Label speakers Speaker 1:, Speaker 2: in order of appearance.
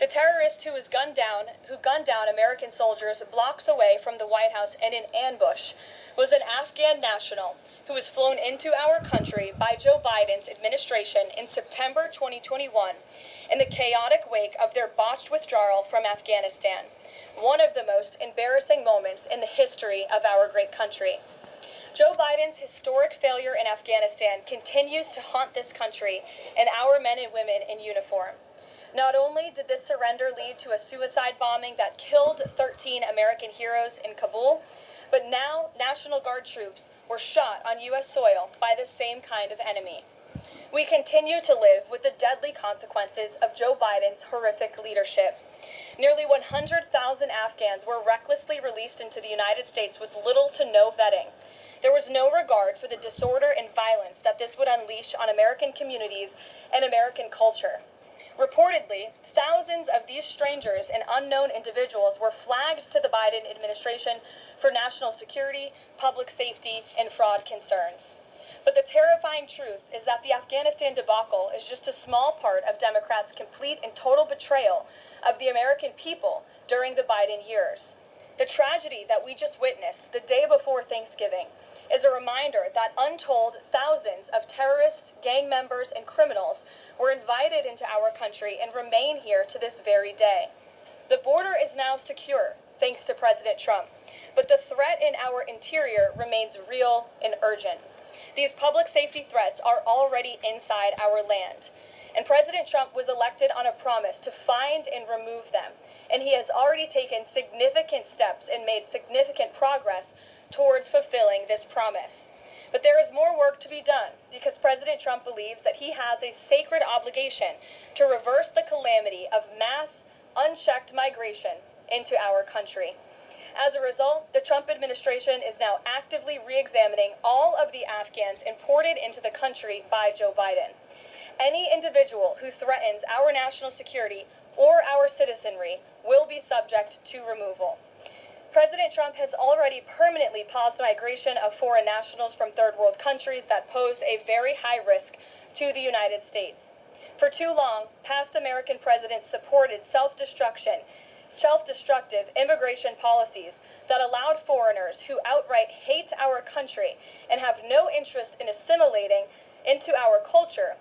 Speaker 1: terrorist who gunned down American soldiers blocks away from the White House in an ambush was an Afghan national who was flown into our country by Joe Biden's administration in September 2021 in the chaotic wake of their botched withdrawal from Afghanistan, one of the most embarrassing moments in the history of our great country. Joe Biden's historic failure in Afghanistan continues to haunt this country and our men and women in uniform. Not only did this surrender lead to a suicide bombing that killed 13 American heroes in Kabul, but now National Guard troops were shot on U.S. soil by the same kind of enemy. We continue to live with the deadly consequences of Joe Biden's horrific leadership. Nearly 100,000 Afghans were recklessly released into the United States with little to no vetting. There was no regard for the disorder and violence that this would unleash on American communities and American culture. Reportedly, thousands of these strangers and unknown individuals were flagged to the Biden administration for national security, public safety, and fraud concerns. But the terrifying truth is that the Afghanistan debacle is just a small part of Democrats' complete and total betrayal of the American people during the Biden years. The tragedy that we just witnessed the day before Thanksgiving is a reminder that untold thousands of terrorists, gang members, and criminals were invited into our country and remain here to this very day. The border is now secure, thanks to President Trump, but the threat in our interior remains real and urgent. These public safety threats are already inside our land, and President Trump was elected on a promise to find and remove them, and he has already taken significant steps and made significant progress towards fulfilling this promise. But there is more work to be done because President Trump believes that he has a sacred obligation to reverse the calamity of mass, unchecked migration into our country. As a result, the Trump administration is now actively re-examining all of the Afghans imported into the country by Joe Biden. Any individual who threatens our national security or our citizenry will be subject to removal. President Trump has already permanently paused migration of foreign nationals from third world countries that pose a very high risk to the United States. For too long, past American presidents supported self-destructive immigration policies that allowed foreigners who outright hate our country and have no interest in assimilating into our culture